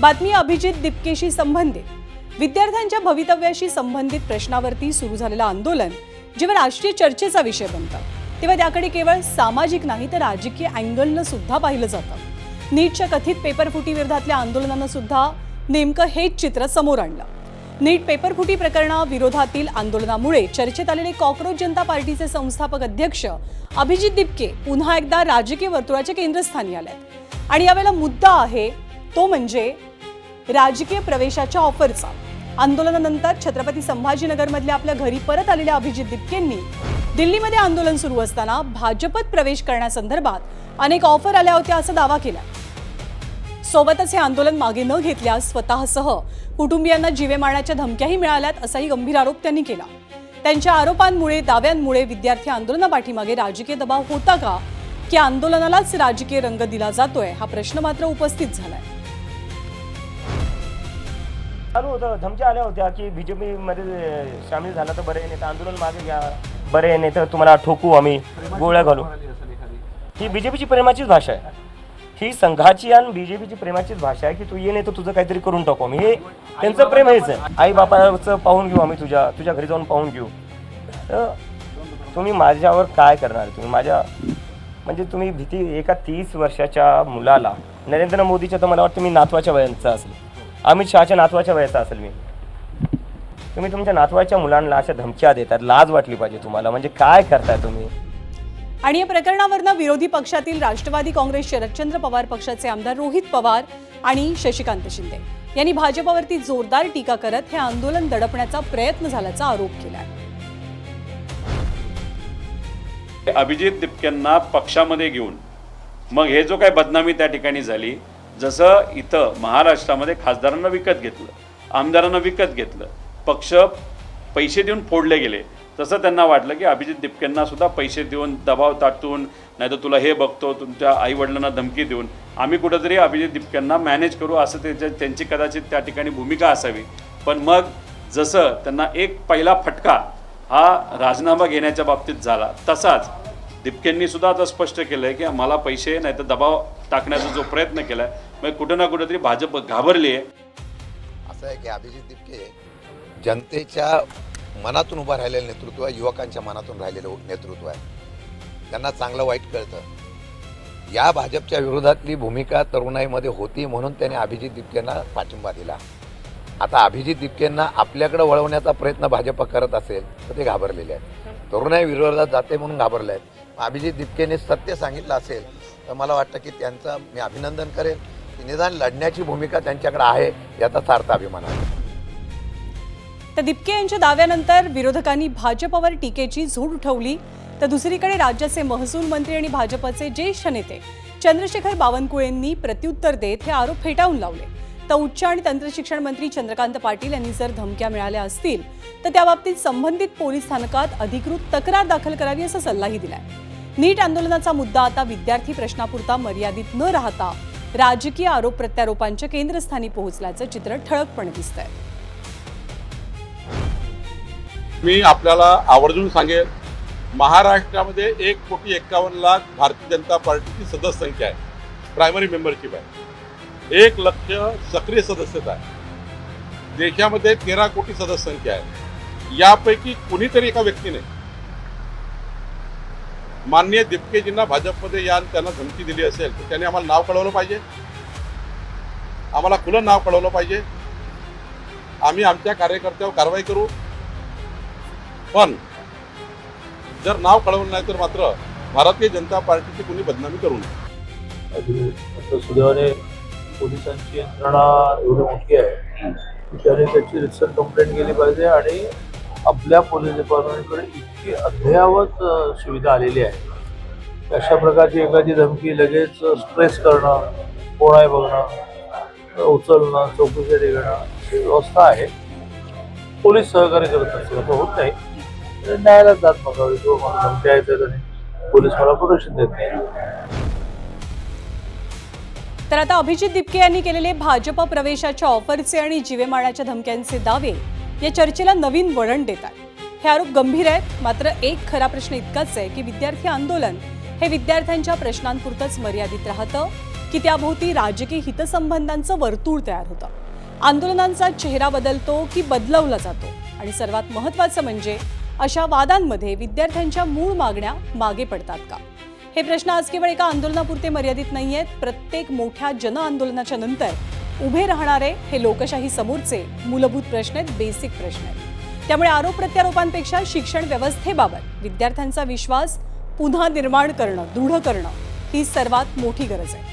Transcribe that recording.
बातमी अभिजित दिपकेशी संबंधित। विद्यार्थ्यांच्या भवितव्याशी संबंधित प्रश्नावरती सुरू झालेलं आंदोलन जेव्हा राष्ट्रीय चर्चेचा विषय बनतं तेव्हा त्याकडे केवळ सामाजिक नाही तर राजकीय अँगलनं सुद्धा पाहिलं जातं। नीटच्या कथित पेपरफुटी विरोधातल्या आंदोलनानं सुद्धा नेमकं हेच चित्र समोर आणलं। नीट पेपरफुटी प्रकरणाविरोधातील आंदोलनामुळे चर्चेत आलेले कॉकरोच जनता पार्टीचे संस्थापक अध्यक्ष अभिजित दिपके पुन्हा एकदा राजकीय वर्तुळाच्या केंद्रस्थानी आलेत आणि यावेळेला मुद्दा आहे तो म्हणजे राजकीय प्रवेशाच्या ऑफरचा। आंदोलनानंतर छत्रपती संभाजीनगरमधल्या आपल्या घरी परत आलेल्या अभिजित दिपकेंनी दिल्लीमध्ये आंदोलन सुरू असताना भाजपत प्रवेश करण्यासंदर्भात अनेक ऑफर आल्या होत्या असा दावा केला। सोबतच हे आंदोलन मागे न घेतल्यास स्वतःसह कुटुंबियांना जीवे मारण्याच्या धमक्याही मिळाल्यात असाही गंभीर आरोप त्यांनी केला। त्यांच्या आरोपांमुळे दाव्यांमुळे विद्यार्थी आंदोलनापाठीमागे राजकीय दबाव होता का की आंदोलनालाच राजकीय रंग दिला जातोय हा प्रश्न मात्र उपस्थित झालाय। चालू होतं, धमक्या आल्या होत्या की बीजेपी मध्ये सामील झाला तर बरे, नाही तर आंदोलन मागे घ्या, बरे नाही तर तुम्हाला ठोकू, आम्ही गोळ्या घालू। ही बीजेपीची प्रेमाचीच भाषा आहे, ही संघाची आणि बीजेपीची प्रेमाचीच भाषा आहे की तू ये नाही तर तुझं काहीतरी करून टाकू आम्ही। हे त्यांचं प्रेम हेच आहे, आई बापाचं पाहून घेऊ आम्ही, तुझ्या घरी जाऊन पाहून घेऊ। तर तुम्ही माझ्यावर काय करणार? तुम्ही माझ्या म्हणजे तुम्ही भीती एका 30 वर्षाच्या मुलाला, नरेंद्र मोदीच्या तर मला वाटतं मी नातवाच्या वयाचा असेल, अमित शहाच्या नातवाच्या वयाचा असेल मी, तुम्ही तुमच्या नातवाच्या मुलांना अशा धमक्या देतात, लाज वाटली पाहिजे तुम्हाला। म्हणजे काय करताय तुम्ही? आणि या प्रकरणावरनं विरोधी पक्षातील राष्ट्रवादी काँग्रेस शरदचंद्र पवार पक्षाचे आमदार रोहित पवार आणि शशिकांत शिंदे यांनी भाजपवरती जोरदार टीका करत हे आंदोलन दडपण्याचा प्रयत्न झाल्याचा आरोप केलाय। अभिजित दिपकेंना पक्षामध्ये घेऊन मग हे जो काही बदनामी त्या ठिकाणी झाली, जसं इथं महाराष्ट्रामध्ये खासदारांना विकत घेतलं, आमदारांना विकत घेतलं, पक्ष पैसे देऊन फोडले गेले, तसं त्यांना वाटलं की अभिजित दिपकेंना सुद्धा पैसे देऊन, दबाव टाकून, नाही तर तुला हे बघतो, तुमच्या आईवडिलांना धमकी देऊन आम्ही कुठंतरी अभिजित दिपकेंना मॅनेज करू, असं त्यांची कदाचित त्या ठिकाणी भूमिका असावी। पण मग जसं त्यांना एक पहिला फटका हा राजीनामा घेण्याच्या बाबतीत झाला, तसाच दिपकेंनी सुद्धा आता स्पष्ट केलं आहे की मला पैसे नाही तर दबाव टाकण्याचा जो प्रयत्न केला आहे, मग कुठं ना कुठंतरी भाजप घाबरली आहे। असं आहे की अभिजित दिपके जनतेच्या मनातून उभं राहिलेलं नेतृत्व आहे, युवकांच्या मनातून राहिलेलं नेतृत्व आहे, त्यांना चांगलं वाईट कळतं। या भाजपच्या विरोधातली भूमिका तरुणाईमध्ये होती म्हणून त्याने अभिजित दिपकेंना पाठिंबा दिला। आता अभिजित दिपकेंना आपल्याकडे वळवण्याचा प्रयत्न भाजप करत असेल तर ते घाबरलेले आहेत, तरुणाई विरोधात जाते म्हणून घाबरले आहेत। अभिजित दिपकेने सत्य सांगितलं असेल तर मला वाटतं की त्यांचं मी अभिनंदन करेन की निदान लढण्याची भूमिका त्यांच्याकडे आहे, याचा सार्थ अभिमान आहे। तर दिपके यांच्या दाव्यानंतर विरोधकांनी भाजपवर टीकेची झोड उठवली, तर दुसरीकडे राज्याचे महसूल मंत्री आणि भाजपचे ज्येष्ठ नेते चंद्रशेखर बावनकुळेंनी प्रत्युत्तर देत हे आरोप फेटाळून लावले। तर उच्च आणि तंत्रशिक्षण मंत्री चंद्रकांत पाटील यांनी जर धमक्या मिळाल्या असतील तर त्याबाबतीत संबंधित पोलीस स्थानकात अधिकृत तक्रार दाखल करावी असा सल्लाही दिलाय। नीट आंदोलनाचा मुद्दा आता विद्यार्थी प्रश्नापुरता मर्यादित न राहता राजकीय आरोप प्रत्यारोपांच्या केंद्रस्थानी पोहोचल्याचं चित्र ठळकपणे दिसतंय। मी आपल्याला आवर्जून सांगेन, महाराष्ट्रामध्ये 1,51,00,000 भारतीय जनता पार्टीची सदस्य संख्या आहे, प्रायमरी मेंबरशिप आहे, 1 लाख सक्रिय सदस्यता आहे। देशामध्ये 13 कोटी सदस्य संख्या आहे। यापैकी कुणीतरी एका व्यक्तीने माननीय दिपकेजींना भाजपमध्ये या आणि त्यांना धमकी दिली असेल तर त्यांनी आम्हाला नाव कळवलं पाहिजे, आम्हाला खुलं नाव कळवलं पाहिजे, आम्ही आमच्या कार्यकर्त्यावर कारवाई करू। पण जर नाव कळवलं नाही तर मात्र भारतीय जनता पार्टीची कुणी बदनामी करू नये। सुदैवाने पोलिसांची यंत्रणा एवढी मोठी आहे की त्याने त्याची रितसर कंप्लेंट केली पाहिजे आणि आपल्या पोलीस डिपार्टमेंटकडे इतकी अद्ययावत सुविधा आलेली आहे, अशा प्रकारची एखादी धमकी लगेच स्ट्रेस करणं, कोण आहे बघणं, उचलणं, चौकशी घेणं अशी व्यवस्था आहे। पोलीस सहकार्य करत असतील असं होत नाही, न्यायालयात जात बघावी किंवा मला धमकी आहे तर पोलीस मला प्रोटेक्शन देत नाही। तर आता अभिजित दिपके यांनी केलेले भाजप प्रवेशाच्या ऑफरचे आणि जीवे मारण्याच्या धमक्यांचे दावे या चर्चेला नवीन वळण देतात। हे आरोप गंभीर आहेत, मात्र एक खरा प्रश्न इतकाच आहे की विद्यार्थी आंदोलन हे विद्यार्थ्यांच्या प्रश्नांपुरतंच मर्यादित राहतं की त्याभोवती राजकीय हितसंबंधांचं वर्तुळ तयार होतं. आंदोलनांचा चेहरा बदलतो की बदलवला जातो, आणि सर्वात महत्त्वाचं म्हणजे अशा वादांमध्ये विद्यार्थ्यांच्या मूळ मागण्या मागे पडतात का? हे प्रश्न आज केवळ एका आंदोलनापुरते मर्यादित नाहीयेत. प्रत्येक मोठ्या जन आंदोलनाच्या नंतर उभे राहणारे हे लोकशाही समोरचे मूलभूत प्रश्न आहेत, बेसिक प्रश्न आहेत. त्यामुळे आरोप प्रत्यारोपांपेक्षा शिक्षण व्यवस्थेबाबत विद्यार्थ्यांचा विश्वास पुन्हा निर्माण करणं, दृढ करणं ही सर्वात मोठी गरज आहे.